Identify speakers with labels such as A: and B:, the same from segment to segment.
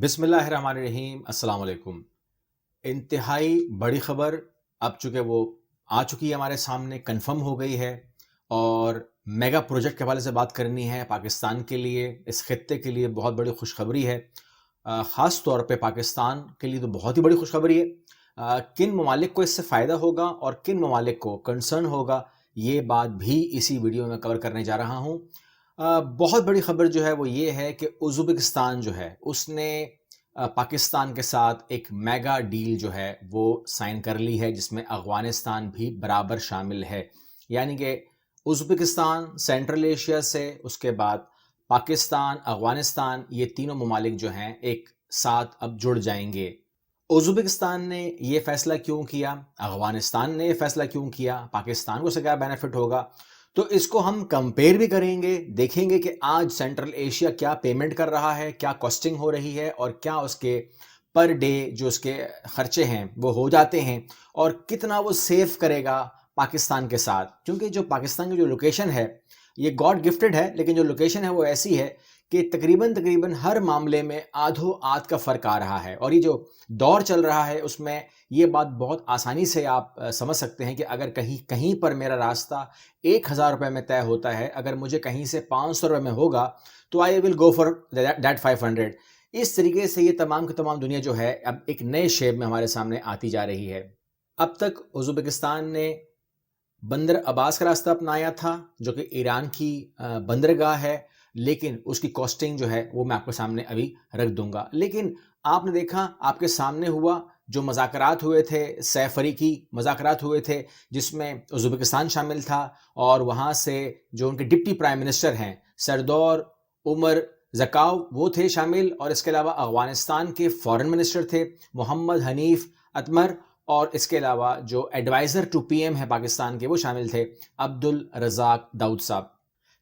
A: بسم اللہ الرحمن الرحیم، السلام علیکم۔ انتہائی بڑی خبر اب چونکہ وہ آ چکی ہے ہمارے سامنے، کنفرم ہو گئی ہے، اور میگا پروجیکٹ کے حوالے سے بات کرنی ہے پاکستان کے لیے، اس خطے کے لیے بہت بڑی خوشخبری ہے۔ خاص طور پہ پاکستان کے لیے تو بہت ہی بڑی خوشخبری ہے۔ کن ممالک کو اس سے فائدہ ہوگا اور کن ممالک کو کنسرن ہوگا، یہ بات بھی اسی ویڈیو میں کور کرنے جا رہا ہوں۔ بہت بڑی خبر جو ہے وہ یہ ہے کہ ازبکستان جو ہے اس نے پاکستان کے ساتھ ایک میگا ڈیل جو ہے وہ سائن کر لی ہے، جس میں افغانستان بھی برابر شامل ہے۔ یعنی کہ ازبکستان سینٹرل ایشیا سے، اس کے بعد پاکستان، افغانستان، یہ تینوں ممالک جو ہیں ایک ساتھ اب جڑ جائیں گے۔ ازبکستان نے یہ فیصلہ کیوں کیا، افغانستان نے یہ فیصلہ کیوں کیا، پاکستان کو اس سے کیا بینیفٹ ہوگا، تو اس کو ہم کمپیئر بھی کریں گے، دیکھیں گے کہ آج سینٹرل ایشیا کیا پیمنٹ کر رہا ہے، کیا کاسٹنگ ہو رہی ہے، اور کیا اس کے پر ڈے جو اس کے خرچے ہیں وہ ہو جاتے ہیں، اور کتنا وہ سیو کرے گا پاکستان کے ساتھ۔ کیونکہ جو پاکستان کی جو لوکیشن ہے یہ گاڈ گفٹڈ ہے، لیکن جو لوکیشن ہے وہ ایسی ہے کہ تقریباً ہر معاملے میں آدھو آدھ کا فرق آ رہا ہے، اور یہ جو دور چل رہا ہے اس میں یہ بات بہت آسانی سے آپ سمجھ سکتے ہیں کہ اگر کہیں پر میرا راستہ 1,000 روپے میں طے ہوتا ہے، اگر مجھے کہیں سے 500 روپے میں ہوگا تو آئی ول گو فار دیٹ 500۔ اس طریقے سے یہ تمام کی تمام دنیا جو ہے اب ایک نئے شیپ میں ہمارے سامنے آتی جا رہی ہے۔ اب تک ازبکستان نے بندر عباس کا راستہ اپنایا تھا، جو کہ ایران کی بندرگاہ ہے، لیکن اس کی کاسٹنگ جو ہے وہ میں آپ کے سامنے ابھی رکھ دوں گا۔ لیکن آپ نے دیکھا، آپ کے سامنے ہوا جو مذاکرات ہوئے تھے، سہ فریقی مذاکرات ہوئے تھے، جس میں ازبکستان شامل تھا، اور وہاں سے جو ان کے ڈپٹی پرائم منسٹر ہیں سردور عمر زکاو وہ تھے شامل، اور اس کے علاوہ افغانستان کے فارن منسٹر تھے محمد حنیف اتمر، اور اس کے علاوہ جو ایڈوائزر ٹو پی ایم ہے پاکستان کے وہ شامل تھے عبدالرزاق داؤد صاحب،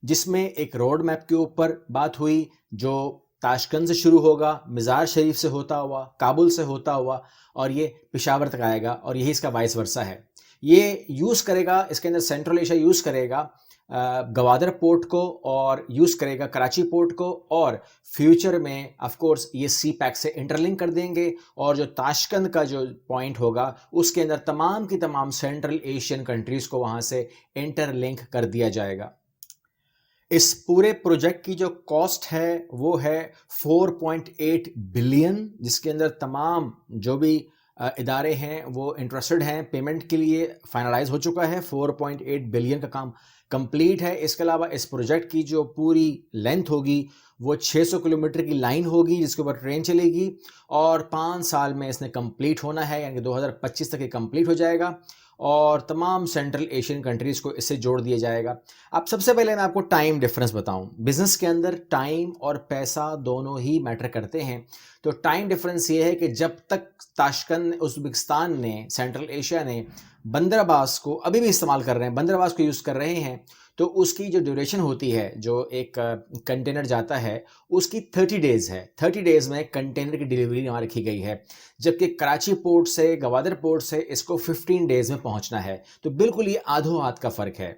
A: جس میں ایک روڈ میپ کے اوپر بات ہوئی جو تاشقند سے شروع ہوگا، مزار شریف سے ہوتا ہوا، کابل سے ہوتا ہوا، اور یہ پشاور تک آئے گا، اور یہی اس کا وائس ورثہ ہے۔ یہ یوز کرے گا، اس کے اندر سینٹرل ایشیا یوز کرے گا گوادر پورٹ کو، اور یوز کرے گا کراچی پورٹ کو، اور فیوچر میں آف کورس یہ سی پیک سے انٹرلنک کر دیں گے، اور جو تاشقند کا جو پوائنٹ ہوگا اس کے اندر تمام کی تمام سینٹرل ایشین کنٹریز کو وہاں سے انٹر لنک کر دیا جائے گا۔ اس پورے پروجیکٹ کی جو کاسٹ ہے وہ ہے 4.8 بلین، جس کے اندر تمام جو بھی ادارے ہیں وہ انٹرسٹڈ ہیں پیمنٹ کے لیے، فائنلائز ہو چکا ہے۔ 4.8 بلین کا کام کمپلیٹ ہے۔ اس کے علاوہ اس پروجیکٹ کی جو پوری لینتھ ہوگی وہ 600 کلومیٹر کی لائن ہوگی جس کے اوپر ٹرین چلے گی، اور 5 سال میں اس نے کمپلیٹ ہونا ہے، یعنی کہ 2025 تک یہ کمپلیٹ ہو جائے گا، اور تمام سینٹرل ایشین کنٹریز کو اس سے جوڑ دیا جائے گا۔ اب سب سے پہلے میں آپ کو ٹائم ڈفرنس بتاؤں۔ بزنس کے اندر ٹائم اور پیسہ دونوں ہی میٹر کرتے ہیں، تو ٹائم ڈفرنس یہ ہے کہ جب تک تاشقند ازبکستان نے، سینٹرل ایشیا نے بندر عباس کو ابھی بھی استعمال کر رہے ہیں، بندر عباس کو یوز کر رہے ہیں، تو اس کی جو ڈیوریشن ہوتی ہے، جو ایک کنٹینر جاتا ہے اس کی 30 ڈیز ہے۔ 30 ڈیز میں کنٹینر کی ڈیلیوری وہاں رکھی گئی ہے، جبکہ کراچی پورٹ سے، گوادر پورٹ سے اس کو 15 ڈیز میں پہنچنا ہے، تو بالکل یہ آدھوں آدھ کا فرق ہے۔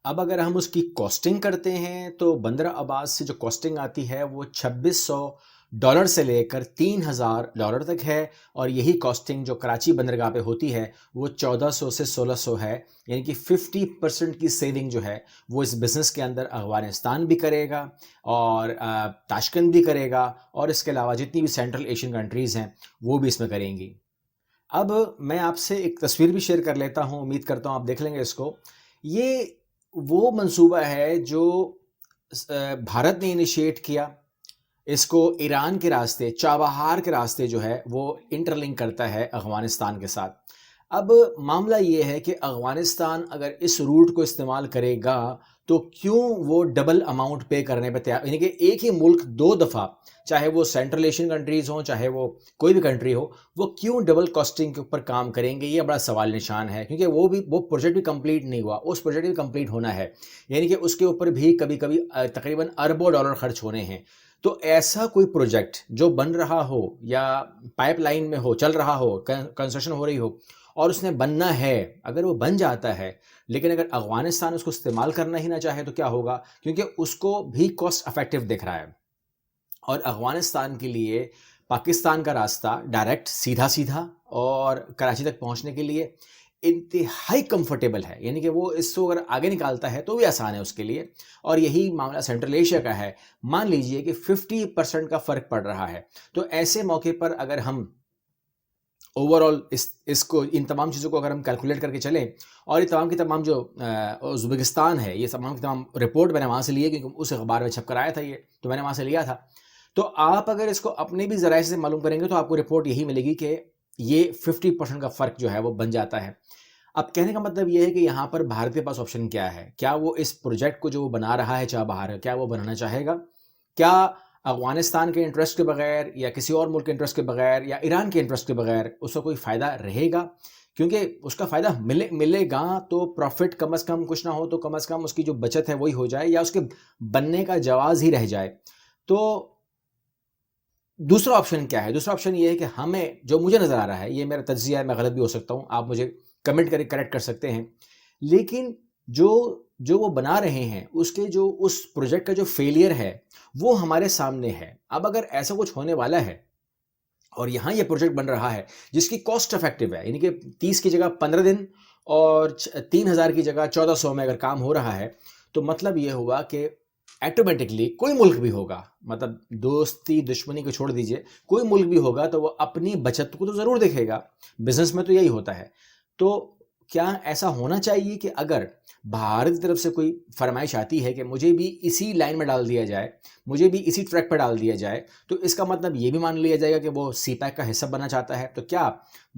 A: اب اگر ہم اس کی کاسٹنگ کرتے ہیں تو بندر عباس سے جو کاسٹنگ آتی ہے وہ $2600 سے لے کر $3000 تک ہے، اور یہی کاسٹنگ جو کراچی بندرگاہ پہ ہوتی ہے وہ 1400 سے 1600 ہے، یعنی کہ 50% کی سیونگ جو ہے وہ اس بزنس کے اندر افغانستان بھی کرے گا، اور تاشقند بھی کرے گا، اور اس کے علاوہ جتنی بھی سینٹرل ایشین کنٹریز ہیں وہ بھی اس میں کریں گی۔ اب میں آپ سے ایک تصویر بھی شیئر کر لیتا ہوں، امید کرتا ہوں آپ دیکھ لیں گے اس کو۔ یہ وہ منصوبہ ہے جو بھارت نے انیشیٹ کیا، اس کو ایران کے راستے، چابہار کے راستے جو ہے وہ انٹرلنک کرتا ہے افغانستان کے ساتھ۔ اب معاملہ یہ ہے کہ افغانستان اگر اس روٹ کو استعمال کرے گا تو کیوں وہ ڈبل اماؤنٹ پے کرنے پہ تیار، یعنی کہ ایک ہی ملک 2 دفعہ، چاہے وہ سینٹرل ایشین کنٹریز ہوں چاہے وہ کوئی بھی کنٹری ہو، وہ کیوں ڈبل کاسٹنگ کے اوپر کام کریں گے، یہ بڑا سوال نشان ہے، کیونکہ وہ پروجیکٹ بھی کمپلیٹ نہیں ہوا، اس پروجیکٹ بھی کمپلیٹ ہونا ہے، یعنی کہ اس کے اوپر بھی کبھی کبھی تقریباً اربوں ڈالر خرچ ہونے ہیں۔ تو ایسا کوئی پروجیکٹ جو بن رہا ہو یا پائپ لائن میں ہو، چل رہا ہو، کنسٹرکشن ہو رہی ہو، اور اس نے بننا ہے، اگر وہ بن جاتا ہے، لیکن اگر افغانستان اس کو استعمال کرنا ہی نہ چاہے تو کیا ہوگا، کیونکہ اس کو بھی کاسٹ افیکٹو دکھ رہا ہے، اور افغانستان کے لیے پاکستان کا راستہ ڈائریکٹ سیدھا اور کراچی تک پہنچنے کے لیے انتہائی کمفرٹیبل ہے، یعنی کہ وہ اس کو اگر آگے نکالتا ہے تو بھی آسان ہے اس کے لیے. اور یہی معاملہ سینٹرل ایشیا کا ہے. مان لیجئے کہ 50% کا فرق پڑ رہا ہے، تو ایسے موقع پر اگر ہم اوورآل اس کو ان تمام چیزوں کو اگر ہم کیلکولیٹ کر کے چلیں، اور یہ تمام کی تمام جو ازبکستان ہے، یہ تمام کی تمام رپورٹ میں نے وہاں سے لی ہے کیونکہ اس اخبار میں چھپ کر آیا تھا یہ، تو میں نے وہاں سے لیا تھا. تو آپ اگر اس کو اپنے بھی ذرائع سے معلوم کریں گے تو آپ کو رپورٹ یہی ملے گی کہ یہ 50% کا فرق جو ہے وہ بن جاتا ہے. اب کہنے کا مطلب یہ ہے کہ یہاں پر بھارت کے پاس آپشن کیا ہے؟ کیا وہ اس پروجیکٹ کو جو وہ بنا رہا ہے چاہے باہر ہے، کیا وہ بنانا چاہے گا؟ کیا افغانستان کے انٹرسٹ کے بغیر یا کسی اور ملک کے انٹرسٹ کے بغیر یا ایران کے انٹرسٹ کے بغیر اس کا کوئی فائدہ رہے گا؟ کیونکہ اس کا فائدہ ملے گا تو پروفٹ کم از کم کچھ نہ ہو تو کم از کم اس کی جو بچت ہے وہی ہو جائے یا اس کے بننے کا جواز ہی رہ جائے. تو دوسرا آپشن کیا ہے؟ دوسرا آپشن یہ ہے کہ ہمیں جو مجھے نظر آ رہا ہے، یہ میرا تجزیہ ہے، میں غلط بھی ہو سکتا ہوں، آپ مجھے کمنٹ کر کے کریکٹ کر سکتے ہیں، لیکن جو وہ بنا رہے ہیں اس کے جو اس پروجیکٹ کا جو فیلئر ہے وہ ہمارے سامنے ہے. اب اگر ایسا کچھ ہونے والا ہے اور یہاں یہ پروجیکٹ بن رہا ہے جس کی کاسٹ افیکٹو ہے، یعنی کہ 30 کی جگہ 15 دن اور 3000 کی جگہ 1400 میں اگر کام ہو رہا ہے، تو مطلب یہ ہوا کہ ایٹومیٹکلی کوئی ملک بھی ہوگا، مطلب دوستی دشمنی کو چھوڑ دیجئے، کوئی ملک بھی ہوگا تو وہ اپنی بچت کو تو ضرور دیکھے گا. بزنس میں تو یہی ہوتا ہے. تو کیا ایسا ہونا چاہیے کہ اگر بھارت کی طرف سے کوئی فرمائش آتی ہے کہ مجھے بھی اسی لائن میں ڈال دیا جائے، مجھے بھی اسی ٹریک پہ ڈال دیا جائے، تو اس کا مطلب یہ بھی مان لیا جائے گا کہ وہ سی پیک کا حصہ بننا چاہتا ہے. تو کیا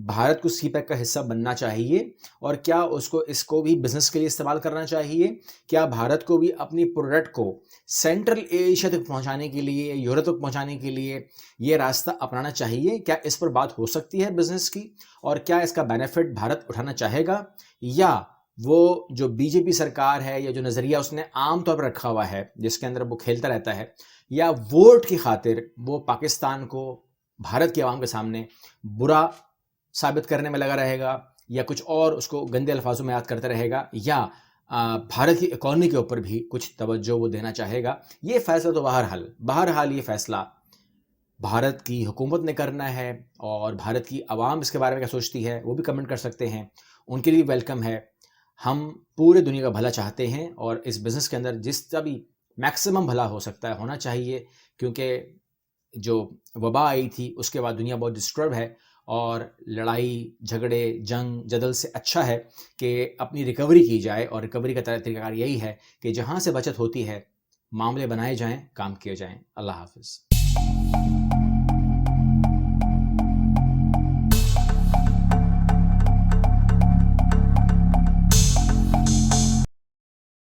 A: بھارت کو سی پیک کا حصہ بننا چاہیے؟ اور کیا اس کو بھی بزنس کے لیے استعمال کرنا چاہیے؟ کیا بھارت کو بھی اپنی پروڈکٹ کو سینٹرل ایشیا تک پہنچانے کے لیے، یورپ تک پہنچانے کے لیے یہ راستہ اپنانا چاہیے؟ کیا اس پر بات ہو سکتی ہے بزنس کی؟ اور کیا اس کا بینیفٹ بھارت اٹھانا چاہے گا؟ یا وہ جو بی جے پی سرکار ہے یا جو نظریہ اس نے عام طور پر رکھا ہوا ہے جس کے اندر وہ کھیلتا رہتا ہے، یا ووٹ کی خاطر وہ پاکستان کو بھارت کے عوام کے سامنے برا ثابت کرنے میں لگا رہے گا، یا کچھ اور اس کو گندے الفاظوں میں یاد کرتا رہے گا، یا بھارت کی اکانومی کے اوپر بھی کچھ توجہ وہ دینا چاہے گا؟ یہ فیصلہ تو بہرحال یہ فیصلہ بھارت کی حکومت نے کرنا ہے. اور بھارت کی عوام اس کے بارے میں کیا سوچتی ہے وہ بھی کمنٹ کر سکتے ہیں، ان کے لیے ویلکم ہے. ہم پورے دنیا کا بھلا چاہتے ہیں اور اس بزنس کے اندر جس کا بھی میکسیمم بھلا ہو سکتا ہے ہونا چاہیے، کیونکہ جو وبا آئی تھی اس کے بعد دنیا بہت ڈسٹرب ہے، اور لڑائی جھگڑے جنگ جدل سے اچھا ہے کہ اپنی ریکوری کی جائے. اور ریکوری کا طریقہ کار یہی ہے کہ جہاں سے بچت ہوتی ہے معاملے بنائے جائیں، کام کیے جائیں. اللہ حافظ.